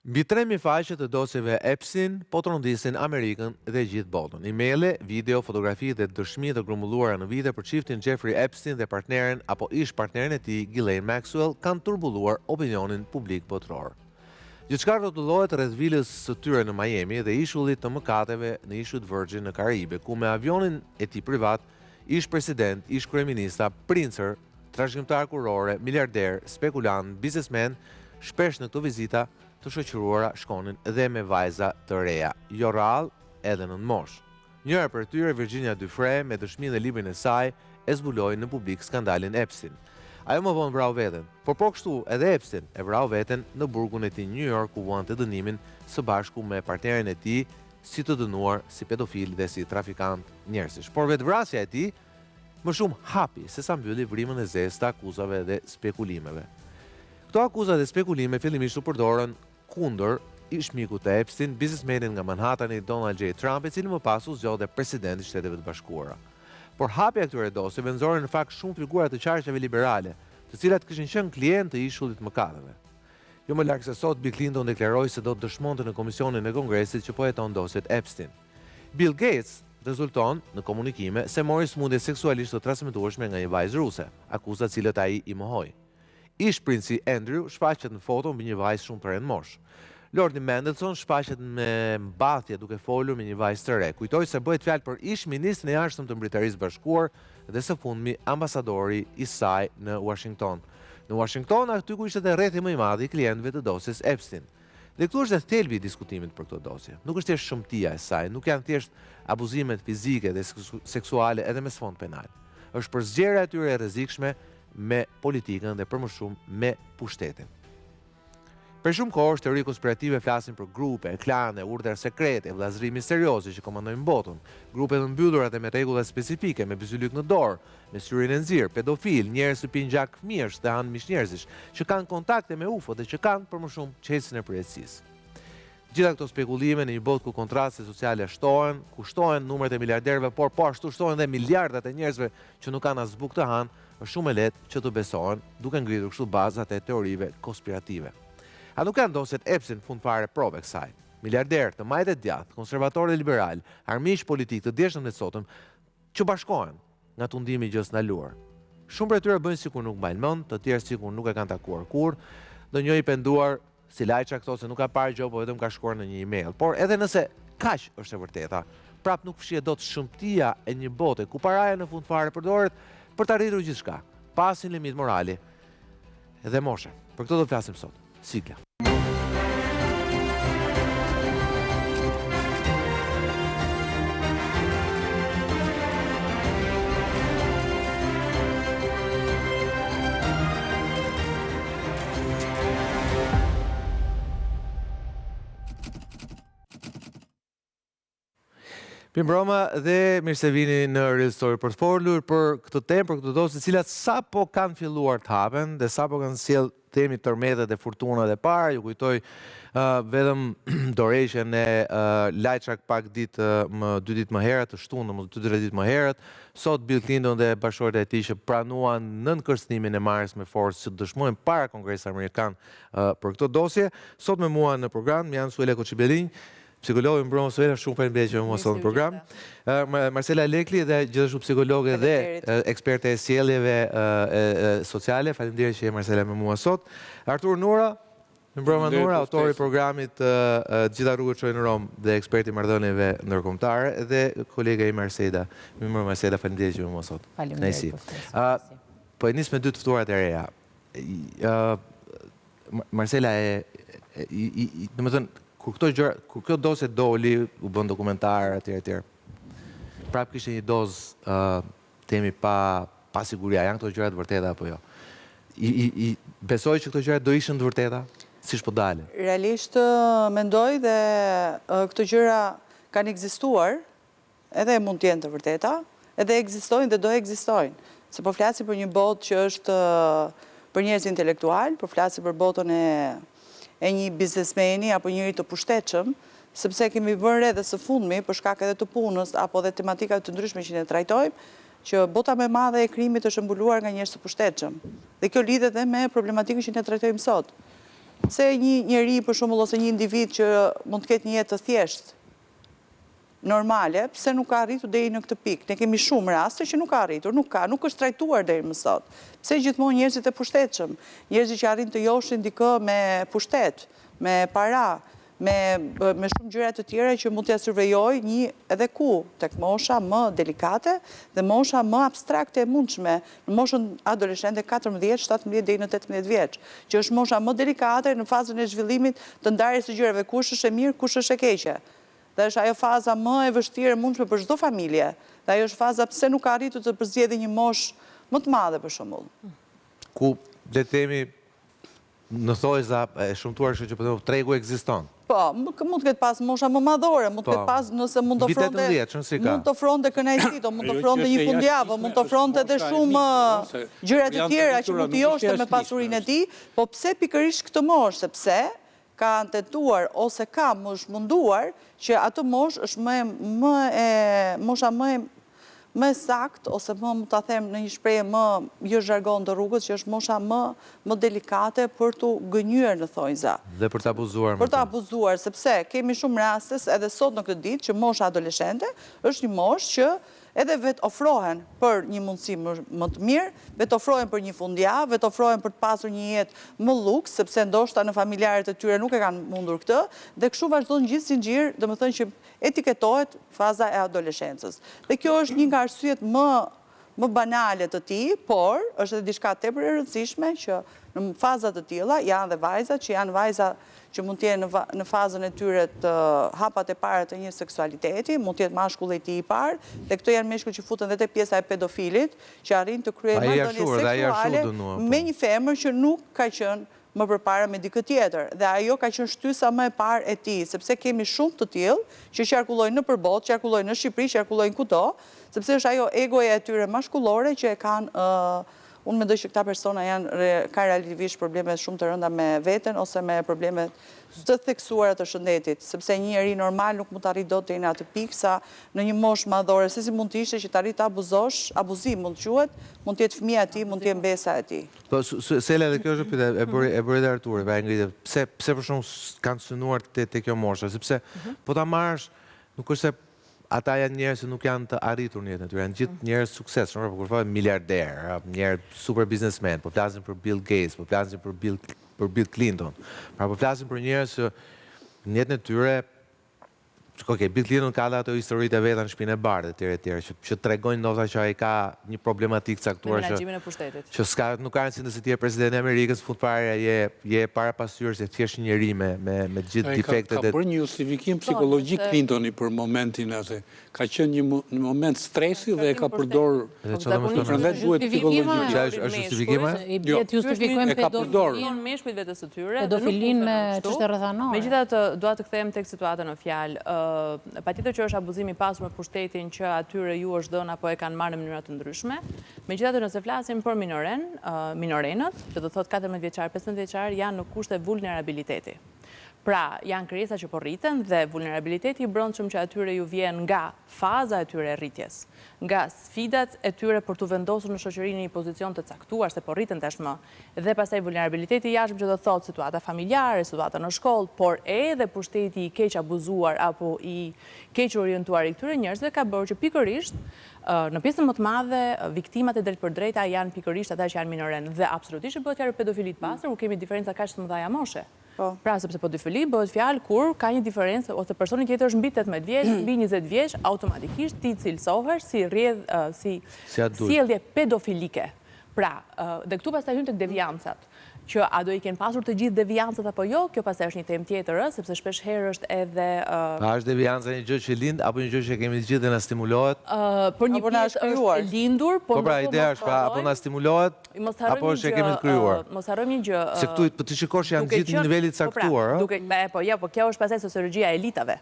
Mbi 3.000 faqe të dosjeve Epstein po trondisin Amerikën dhe gjithë botën. Emaile, video, fotografi dhe dëshmi të grumbulluara në vite për çiftin Jeffrey Epstein dhe partneren apo ish partneren e tij Ghislaine Maxwell kanë turbulluar opinionin publik botror. Gjithçka rrotullohet rreth vilës së tyre në Miami dhe ishullit të mëkateve në ishut Virgin në Karibe, ku me avionin e tij privat, ish president, ish kryeminista, princer, trashëgimtar kurore, miliarder, spekulant, biznesmen, shpesh në këto vizita të shoqëruara shkonin dhe me vajza të reja, jo rrallë edhe nën moshë. Njëra për tyre, Virginia Giuffre, me dëshminë dhe librin e saj, e zbuloi në publik skandalin Epstein. Ajo më vonë vrau veten, por po kështu edhe Epstein e vrau veten në burgun e tij New York, ku vuante dënimin së bashku me partneren e tij, si të dënuar si pedofil dhe si trafikant njerëzish. Por vetvrasja e tij më shumë hapi se sa mbylli vrimën e zezë të akuzave dhe spekulimeve. Këto akuzat dhe spekulime fillimisht u përdorën kundër ish miku të Epstein, biznesmenin nga Manhattani, Donald J. Trump, i cili më pas u zgjodhe president i Shteteve të Bashkuara. Por hapja e këtyre dosjeve nxorën në fakt shumë figura të qarqeve liberale, të cilat kishin qenë klientë të ishullit mëkateve. Jo më larg se sot, Bill Clinton deklaroi se do të dëshmonte në komisionin e Kongresit që po heton dosjet Epstein. Bill Gates rezulton në komunikime se mori smundje seksualisht të transmetueshme nga një vajzë ruse, akuzat cilët ai i mohoi. Ish princi Andrew shfaqet në foto mbi një vajzë shumë të re në moshë. Lordi Mendelsohn shfaqet me mbathje duke folur me një vajzë të re. Kujtoj se bëhet fjalë për ish ministrin e jashtëm të Mbretërisë së Bashkuar dhe së fundmi ambasadori i saj në Washington. Në Washington, aty ku ishte rrethi më i madh i klientëve të dosjes Epstein. Dhe këtu është thelbi i diskutimit për këtë dosje. Nuk është thjesht shëmtia e saj, nuk janë thjesht abuzimet fizike dhe seksuale edhe me sfond penal. Është përzgjerja e tyre e rrezikshme me politikën dhe për më shumë me pushtetin. Për shumë kohë, teori konspirative flasin për grupe, klane, urdhra sekrete, vllazëri misterioze që komandojnë botën, grupe të mbyllura dhe me rregulla specifike, me bizylyk në dorë, me syrin e nxirr, pedofil, njerëz që pinë gjak fëmijësh dhe hanë mish njerëzish, që kanë kontakte me UFO dhe që kanë për më shumë qetësinë e përjetësisë. Gjitha këto spekulime në një botë ku kontrastet sociale shtohen, ku shtohen numrat e miliarderëve, por po ashtu shtohen dhe miliardat e njerëzve që nuk kanë as bukë të hanë, është shumë e lehtë që të besohen, duke ngritur kështu bazat e teorive konspirative. A nuk kanë dosjet Epstein fund fare prove kësaj? Miliarder të majtë e djathtë, konservatorë liberal, armiq politik të djeshëm dhe sotëm, që bashkohen nga tundimi i gjës ndaluar. Shumë prej tyre bëjnë sikur nuk mbajnë mend, të tjerë sikur nuk e kanë takuar kurrë, ndonjë i penduar si lajça këto se nuk ka parë gjë, po vetëm ka shkruar në një email. Por edhe nëse kaq është e vërteta, prap nuk fshihet dot shëmtia e një bote ku paraja në fund fare përdoret për të arritur gjithçka, pasin limit morali dhe moshe. Për këtë do të flasim sot. Sigla. Pimbroma dhe mirë se vini në Real Story për të folur për këtë temë, për këtë dosje, të cilat sapo kanë filluar të hapen dhe sapo kanë sjell temi tërmetet e fortunat e parë. Ju kujtoj vetëm dorëshën e Lajçak pak ditë dy ditë më herët, të shtunë, më 2-3 ditë më herët. Sot Bill Clinton dhe bashkëshorët e tij që pranuan nën kërcënimin e marrjes me forcë që dëshmojnë para Kongresit Amerikan për këtë dosje. Sot me mua në program janë Suela Koçibelin, psikologi Mbroma Suela, shumë faleminderit që më sot në program. Marcela Lekli dhe gjithashtu psikologe dhe eksperte e sjelljeve sociale. Faleminderit që je Marcela me mua sot. Artur Nura, Mbroma Nura, autori i programit Gjitha rrugët çojnë në Rom dhe eksperti i marrëdhënieve ndërkombëtare, dhe kolega i Marcela. Mirë Marcela, faleminderit që je me mua sot. Faleminderit. Po e nis me dy të ftuarat e reja. Marcela domethënë kur kjo dosje doli, u bën dokumentar etj. Prap kishte një dozë temi pa siguria, janë këto gjëra të vërteta apo jo? Besoj që këto gjëra do ishin të vërteta, siç po dalin. Realisht mendoj dhe këto gjëra kanë ekzistuar, edhe mund të jenë të vërteta, edhe ekzistojnë dhe do ekzistojnë. Se po flasim për një botë që është për njerëz intelektual, po flasim për botën e një biznesmeni apo njëri të pushtetshëm, sepse kemi vënë re dhe së fundmi, për shkak edhe të punës apo dhe tematikave të ndryshme që ne trajtojmë, që bota më e madhe e krimit është mbuluar nga njerëz të pushtetshëm. Dhe kjo lidhet edhe me problematikën që ne trajtojmë sot. Se një njeri, për shembull, ose një individ që mund të ketë një jetë të thjeshtë, normale, pse nuk ka arritur deri në këtë pikë. Ne kemi shumë raste që nuk ka arritur, nuk është trajtuar deri më sot. Pse gjithmonë njerëzit e pushtetshëm, njerëzit që arrin të joshin dikë me pushtet, me para, me shumë gjëra të tjera që mund t'ja survejoj një edhe ku, tek mosha më delikate dhe mosha më abstrakte e mundshme, në moshën adoleshente 14, 17 deri në 18 vjeç, që është mosha më delikate në fazën e zhvillimit të ndarjes së gjërave, kush është e mirë, kush është e keqe. Dhe është ajo faza më e vështirë e mundshme për çdo familje. Dhe ajo është faza pse nuk ka arritur të përzgjedhë një moshë më të madhe për shembull. Ku le të themi në thojza e shumtuar që po them tregu ekziston. Po, mund të ketë pas mosha më madhore, mund të ketë pas nëse mund të ofronte kënaqësi, mund të ofronte një fundjavë, mund të ofronte edhe shumë gjëra të tjera që mund të joshte me pasurinë e tij, po pse pikërisht këtë moshë? Sepse ka tentuar ose ka më shmunduar që atë moshë është mosha më e saktë, ose më ta them në një shprehje më jo zhargon të rrugës, që është mosha më delikate për të gënjur në thonjza. Dhe për të abuzuar. Për të abuzuar, sepse kemi shumë raste edhe sot në këtë ditë që mosha adoleshente është një moshë që edhe vetë ofrohen për një mundësi më të mirë, vetë ofrohen për një fundjavë, vetë ofrohen për të pasur një jetë më luks, sepse ndoshta në familjarët e tyre nuk e kanë mundur këtë, dhe kështu vazhdon gjithë sinxhir, domethënë që etiketohet faza e adoleshencës. Dhe kjo është një nga arsyet më banale të tij, por është edhe diçka tepër e rëndësishme që në faza të tilla janë dhe vajzat që janë vajza që mund t'jenë në fazën e tyre të hapat e para të një seksualiteti, mund t'jetë mashkulli i tij i parë, dhe këto janë meshkuj që futen edhe te pjesa e pedofilit, që arrin të kryejnë marrëdhënie seksuale me një femër që nuk ka qenë më përpara me dikë tjetër. Dhe ajo ka qenë shtysa më e parë e tij, sepse kemi shumë të tillë që qarkullojnë nëpër botë, qarkullojnë në Shqipëri, qarkullojnë kudo, sepse është ajo egoja e tyre mashkullore që e kanë. Unë mendoj që këta persona ka relativisht probleme shumë të rënda me veten ose me probleme të theksuara të shëndetit, sepse një njeri normal nuk mund të arrijë dot deri në atë pikë sa në një moshë madhore, se si mund të ishte që të arrijë të abuzosh, abuzim mund të quhet, mund të jetë fëmia e tij, mund të jetë mbesa e tij. Po Sela, edhe kjo është pyetje e bëri edhe Arturi, pa e ngritë. Pse për shkak kanë synuar te kjo moshë, sepse po ta marrësh, nuk është se ata janë njerëz që nuk janë të arritur në jetën e tyre, janë gjithë njerëz suksesshëm, por kur thonë miliarder, njerëz super biznesmen, po flasin për Bill Gates, po flasin për Bill Clinton. Pra po flasin për njerëz që në jetën e tyre, Bill Clinton ka ato historitë e veta në shtëpinë e bardhë etj, që tregojnë ndoshta që ai ka një problematikë caktuar që nuk ka rëndësi nëse ti je presidenti i Amerikës, fund fare je para pasqyrës, je thjesht një njeri me gjithë defektet. Ka bërë një justifikim psikologjik Clintoni për momentin atë. Ka qenë një moment stresi dhe e ka përdorur. Prandaj duhet psikologjik. Është justifikim? Jo, justifikojmë pedofilin me çështje rrethanore. Megjithatë, dua të kthehem tek situata në fjalë. Patjetër që është abuzim i pasur me pushtetin që atyre ju është dhënë apo e kanë marrë në mënyra të ndryshme. Megjithatë, nëse flasim për minorenët, që do thotë 14 vjeçar, 15 vjeçar, janë në kushte vulnerabiliteti. Pra, janë krijesa që po rriten dhe vulnerabiliteti i brendshëm që atyre ju vjen nga faza e tyre e rritjes, nga sfidat e tyre për të vendosur në shoqërinë në një pozicion të caktuar se po rriten tashmë, dhe pastaj vulnerabiliteti i jashtëm që do thotë situata familjare, situata në shkollë, por edhe pushteti i keq abuzuar apo i keq orientuar i këtyre njerëzve ka bërë që pikërisht në pjesën më të madhe viktimat e drejtpërdrejta janë pikërisht ata që janë minorenë dhe absolutisht bëhet fjalë për pedofili të pastër, ku kemi diferenca kaq të mëdha moshe. Pra, sepse pedofili bëhet fjalë kur ka një diferencë ose personi tjetër është mbi 18 vjeç, mbi 20 vjeç, automatikisht ti cilësohesh si sjellje pedofilike. Pra, dhe këtu pastaj hyn tek deviancat, që a do i kenë pasur të gjithë deviancat apo jo, kjo pastaj është një temë tjetër, sepse shpesh herë është edhe A është devianca një gjë që lind apo një gjë që kemi të gjithë dhe na stimulohet? Për një pjesë është lindur, por pra ideja është apo na stimulohet apo është e kemi të krijuar? Mos harrojmë një gjë. Se këtu të shikosh janë gjithë në nivelit caktuar, Po kjo është pastaj sociologjia e elitave.